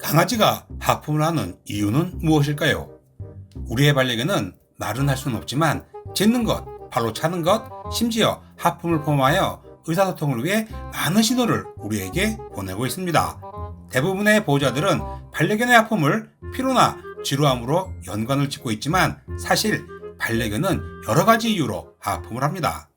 강아지가 하품을 하는 이유는 무엇일까요? 우리의 반려견은 말은 할 수는 없지만 짖는 것, 발로 차는 것, 심지어 하품을 포함하여 의사소통을 위해 많은 신호를 우리에게 보내고 있습니다. 대부분의 보호자들은 반려견의 하품을 피로나 지루함으로 연관을 짓고 있지만 사실 반려견은 여러 가지 이유로 하품을 합니다.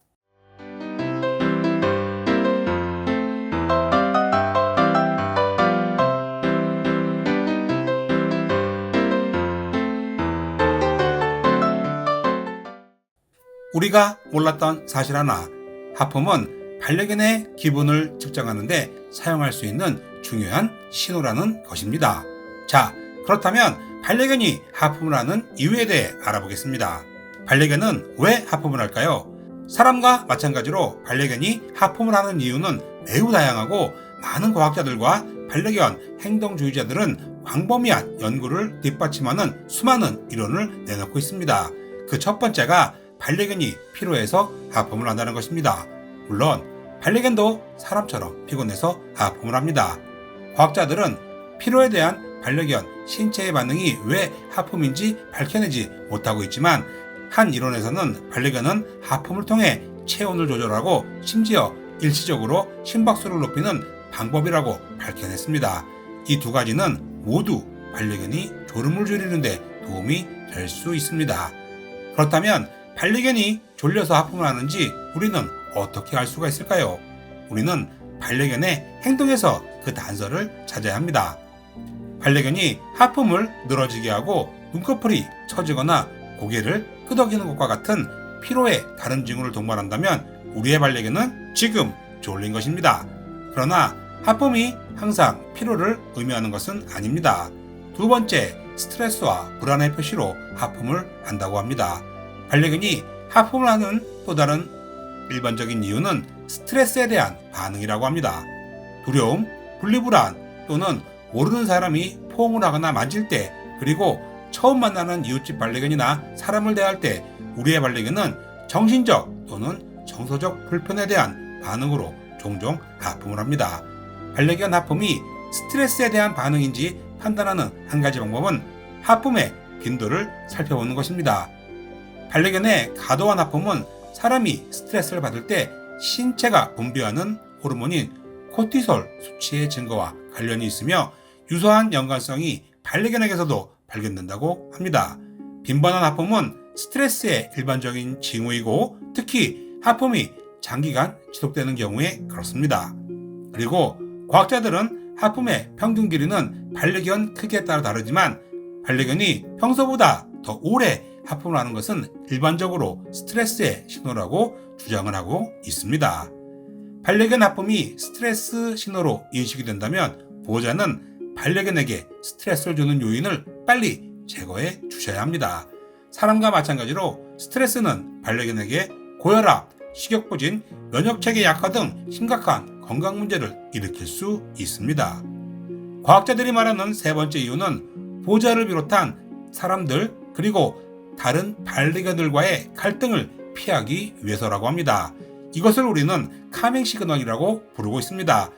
우리가 몰랐던 사실 하나, 하품은 반려견의 기분을 측정하는데 사용할 수 있는 중요한 신호라는 것입니다. 자, 그렇다면 반려견이 하품을 하는 이유에 대해 알아보겠습니다. 반려견은 왜 하품을 할까요? 사람과 마찬가지로 반려견이 하품을 하는 이유는 매우 다양하고 많은 과학자들과 반려견 행동주의자들은 광범위한 연구를 뒷받침하는 수많은 이론을 내놓고 있습니다. 그 첫 번째가 반려견이 피로해서 하품을 한다는 것입니다. 물론 반려견도 사람처럼 피곤해서 하품을 합니다. 과학자들은 피로에 대한 반려견 신체의 반응이 왜 하품인지 밝혀내지 못하고 있지만 한 이론에서는 반려견은 하품을 통해 체온을 조절하고 심지어 일시적으로 심박수를 높이는 방법이라고 밝혀냈습니다. 이 두 가지는 모두 반려견이 졸음을 줄이는 데 도움이 될 수 있습니다. 그렇다면 반려견이 졸려서 하품을 하는지 우리는 어떻게 알 수가 있을까요? 우리는 반려견의 행동에서 그 단서를 찾아야 합니다. 반려견이 하품을 늘어지게 하고 눈꺼풀이 처지거나 고개를 끄덕이는 것과 같은 피로의 다른 징후를 동반한다면 우리의 반려견은 지금 졸린 것입니다. 그러나 하품이 항상 피로를 의미하는 것은 아닙니다. 두 번째, 스트레스와 불안의 표시로 하품을 한다고 합니다. 반려견이 하품을 하는 또 다른 일반적인 이유는 스트레스에 대한 반응이라고 합니다. 두려움, 분리불안 또는 모르는 사람이 포옹을 하거나 만질 때, 그리고 처음 만나는 이웃집 반려견이나 사람을 대할 때 우리의 반려견은 정신적 또는 정서적 불편에 대한 반응으로 종종 하품을 합니다. 반려견 하품이 스트레스에 대한 반응인지 판단하는 한 가지 방법은 하품의 빈도를 살펴보는 것입니다. 반려견의 과도한 하품은 사람이 스트레스를 받을 때 신체가 분비하는 호르몬인 코티솔 수치의 증가와 관련이 있으며 유사한 연관성이 반려견에게서도 발견된다고 합니다. 빈번한 하품은 스트레스의 일반적인 징후이고 특히 하품이 장기간 지속되는 경우에 그렇습니다. 그리고 과학자들은 하품의 평균 길이는 반려견 크기에 따라 다르지만 반려견이 평소보다 더 오래 하품을 하는 것은 일반적으로 스트레스의 신호라고 주장을 하고 있습니다. 반려견 하품이 스트레스 신호로 인식이 된다면 보호자는 반려견에게 스트레스를 주는 요인을 빨리 제거해 주셔야 합니다. 사람과 마찬가지로 스트레스는 반려견에게 고혈압, 식욕부진, 면역체계 약화 등 심각한 건강 문제를 일으킬 수 있습니다. 과학자들이 말하는 세 번째 이유는 보호자를 비롯한 사람들 그리고 다른 반려견들과의 갈등을 피하기 위해서라고 합니다. 이것을 우리는 카밍 시그널이라고 부르고 있습니다.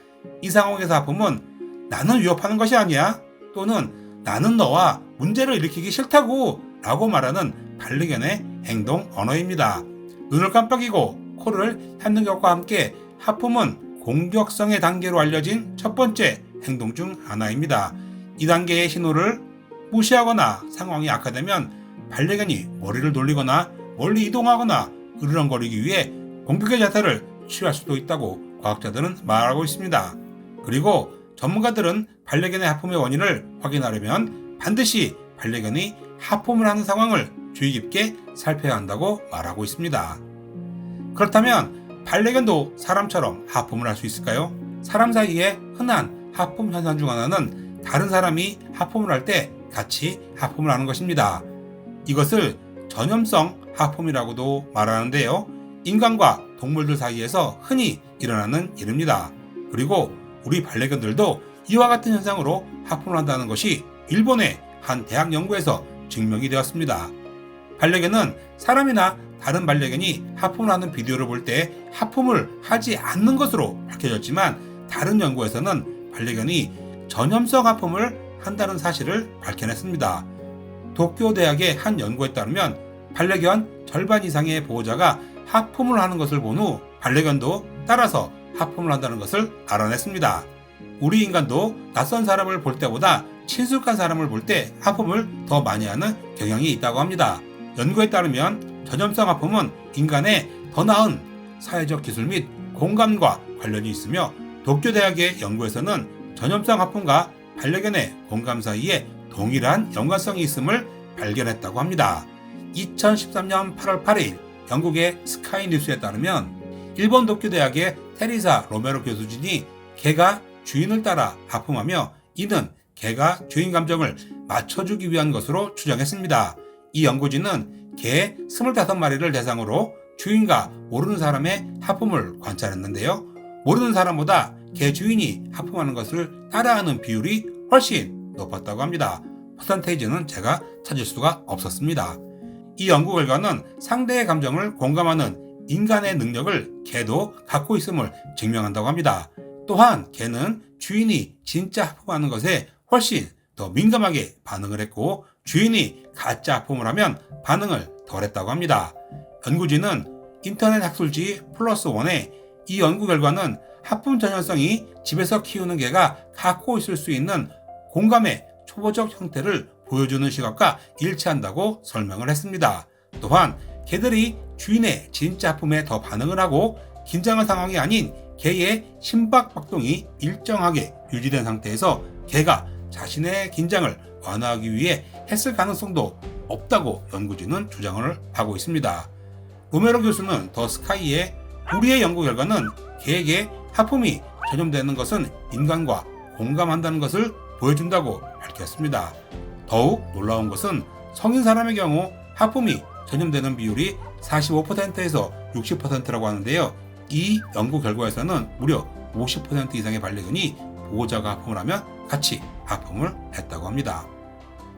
이 상황에서 하품은 나는 위협하는 것이 아니야 또는 나는 너와 문제를 일으키기 싫다고 라고 말하는 반려견의 행동 언어입니다. 눈을 깜빡이고 코를 핥는 것과 함께 하품은 공격성의 단계로 알려진 첫 번째 행동 중 하나입니다. 이 단계의 신호를 무시하거나 상황이 악화되면 반려견이 머리를 돌리거나 멀리 이동하거나 으르렁거리기 위해 공격의 자세를 취할 수도 있다고 과학자들은 말하고 있습니다. 그리고 전문가들은 반려견의 하품의 원인을 확인하려면 반드시 반려견이 하품을 하는 상황을 주의 깊게 살펴야 한다고 말하고 있습니다. 그렇다면 반려견도 사람처럼 하품을 할 수 있을까요? 사람 사이에 흔한 하품 현상 중 하나는 다른 사람이 하품을 할 때 같이 하품을 하는 것입니다. 이것을 전염성 하품이라고도 말하는데요. 인간과 동물들 사이에서 흔히 일어나는 일입니다. 그리고 우리 반려견들도 이와 같은 현상으로 하품을 한다는 것이 일본의 한 대학 연구에서 증명이 되었습니다. 반려견은 사람이나 다른 반려견이 하품을 하는 비디오를 볼 때 하품을 하지 않는 것으로 밝혀졌지만 다른 연구에서는 반려견이 전염성 하품을 한다는 사실을 밝혀냈습니다. 도쿄 대학의 한 연구에 따르면 반려견 절반 이상의 보호자가 하품을 하는 것을 본 후 반려견도 따라서 하품을 한다는 것을 알아냈습니다. 우리 인간도 낯선 사람을 볼 때보다 친숙한 사람을 볼 때 하품을 더 많이 하는 경향이 있다고 합니다. 연구에 따르면 전염성 하품은 인간의 더 나은 사회적 기술 및 공감과 관련이 있으며 도쿄 대학의 연구에서는 전염성 하품과 반려견의 공감 사이에 동일한 연관성이 있음을 발견했다고 합니다. 2013년 8월 8일 영국의 스카이 뉴스에 따르면 일본 도쿄 대학의 테리사 로메로 교수진이 개가 주인을 따라 하품하며 이는 개가 주인 감정을 맞춰주기 위한 것으로 추정했습니다. 이 연구진은 개 25마리를 대상으로 주인과 모르는 사람의 하품을 관찰했는데요. 모르는 사람보다 개 주인이 하품하는 것을 따라하는 비율이 훨씬 높았다고 합니다. 퍼센테이지는 제가 찾을 수가 없었습니다. 이 연구 결과는 상대의 감정을 공감하는 인간의 능력을 개도 갖고 있음을 증명한다고 합니다. 또한 개는 주인이 진짜 하품하는 것에 훨씬 더 민감하게 반응을 했고 주인이 가짜 하품을 하면 반응을 덜 했다고 합니다. 연구진은 인터넷 학술지 플러스1에 이 연구 결과는 하품 전염성이 집에서 키우는 개가 갖고 있을 수 있는 공감의 초보적 형태를 보여주는 시각과 일치한다고 설명을 했습니다. 또한 개들이 주인의 진짜 하품에 더 반응을 하고 긴장한 상황이 아닌 개의 심박박동이 일정하게 유지된 상태에서 개가 자신의 긴장을 완화하기 위해 했을 가능성도 없다고 연구진은 주장을 하고 있습니다. 로메로 교수는 더 스카이에 우리의 연구 결과는 개에게 하품이 전염되는 것은 인간과 공감한다는 것을 보여준다고 밝혔습니다. 더욱 놀라운 것은 성인 사람의 경우 하품이 전염되는 비율이 45%에서 60%라고 하는데요. 이 연구 결과에서는 무려 50% 이상의 반려견이 보호자가 하품을 하면 같이 하품을 했다고 합니다.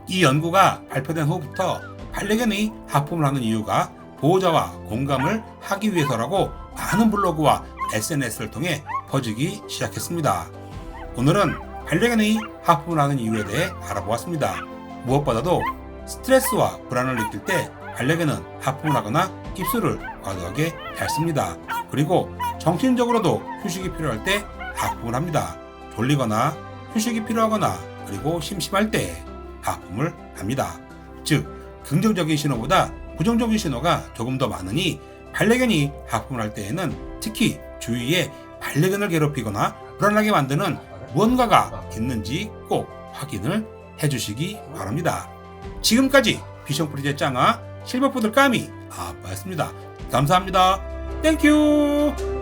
이 연구가 발표된 후부터 반려견이 하품을 하는 이유가 보호자와 공감을 하기 위해서라고 많은 블로그와 SNS를 통해 퍼지기 시작했습니다. 오늘은 반려견이 하품을 하는 이유에 대해 알아보았습니다. 무엇보다도 스트레스와 불안을 느낄 때 반려견은 하품을 하거나 입술을 과도하게 핥습니다. 그리고 정신적으로도 휴식이 필요할 때 하품을 합니다. 졸리거나 휴식이 필요하거나 그리고 심심할 때 하품을 합니다. 즉 긍정적인 신호보다 부정적인 신호가 조금 더 많으니 반려견이 하품을 할 때에는 특히 주위에 반려견을 괴롭히거나 불안하게 만드는 무언가가 있는지 꼭 확인을 해주시기 바랍니다. 지금까지 비숑프리제 짱아 실버푸들 까미 아빠였습니다. 감사합니다. 땡큐.